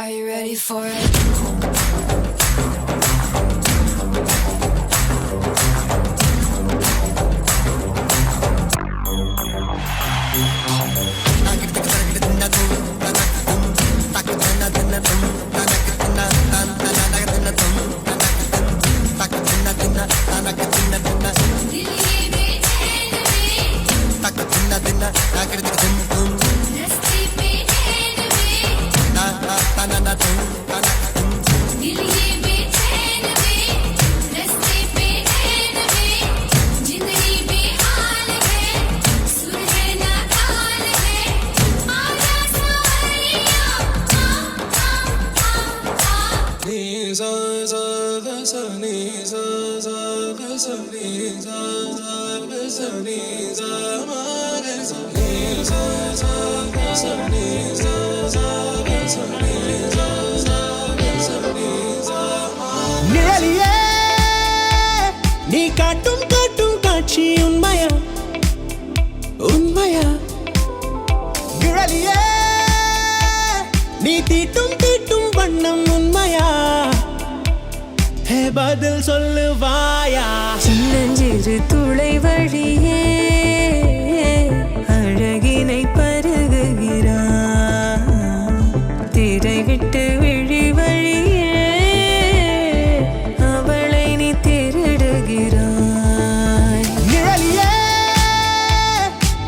Are you ready for it? நிழலியே நீ காட்டும் காட்டும் காட்சி உண்மையா உண்மையா நிழலியே நீ தீட்டும் தீட்டும் வண்ணம் உண்மையா பதில் சொல்லுவாயா சின்னஞ்சிறு துளை வழியே அழகினை பருகுகிறான் திரை விட்டு விழி வழியே அவளை நீ திருடுகிறாய் நிழலியே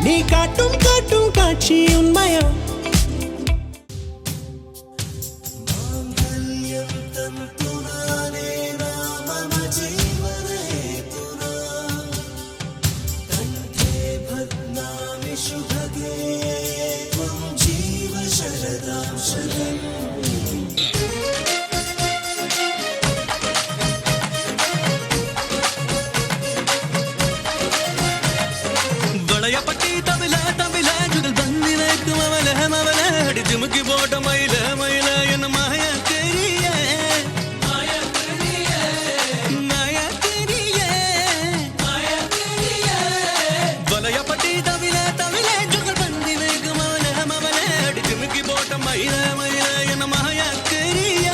நீ காட்டும் காட்டும் காட்சி உண்மையா வளையப்பட்டி தவில தவில ஜுகல் பந்தி வைக்கும் அவல மவல அடிச்சு முக்கி போட்ட மயில மயில என்ன மாய தெரிய வளையப்பட்டி தவில தவில ஜுகல் பந்தி வைக்கும் அவல மவல அடிச்சு முக்கி போட்ட மயில மயில என்ன மாய தெரிய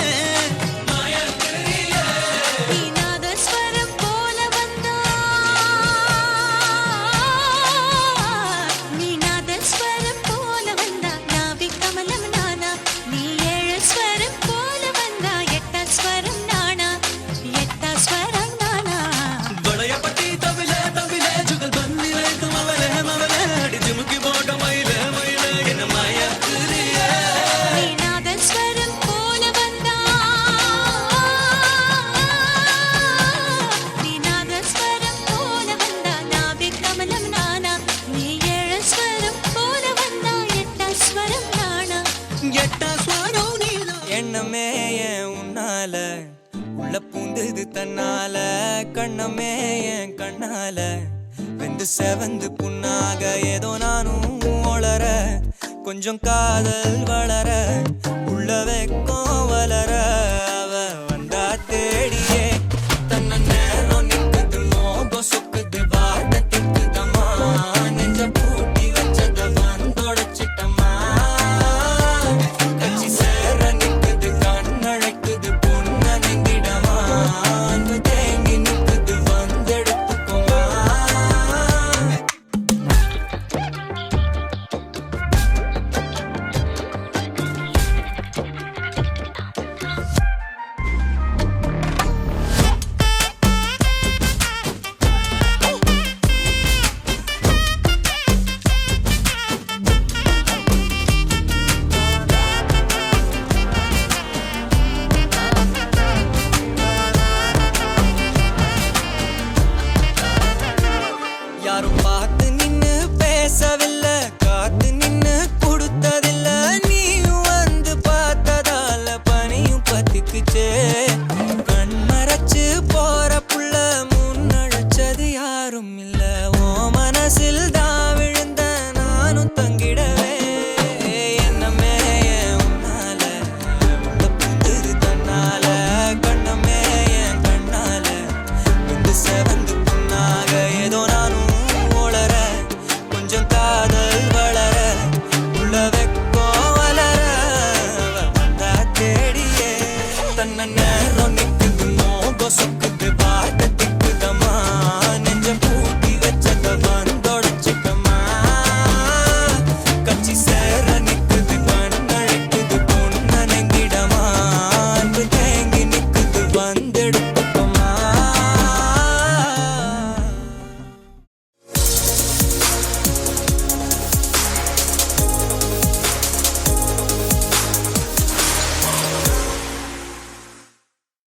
எண்ணமே என் உன்னால உள்ள பூந்தது தன்னால கண்ணமே என் கண்ணால வெந்து செவந்து புண்ணாக ஏதோ நானும் ஒளர கொஞ்சம் காதல் வளர உள்ள வெக்கம் வளர அவ வந்தா தேடியே தன்ன நேரம் நிற்குது மோகம் சொக்குது வார்த்தை திக்குதம்மா நெஞ்ச பூட்டி வச்சத வந்தொடைச்சிட்டம்மா கட்சி சேர நிற்குது கண்ணழைக்குது பொண்ண நெங்கிடமா அன்பு தேங்கி நிற்குது வந்தெடுத்துக்குமா நேரம் நிக்குது மோகம் சொக்குது வார்த்தை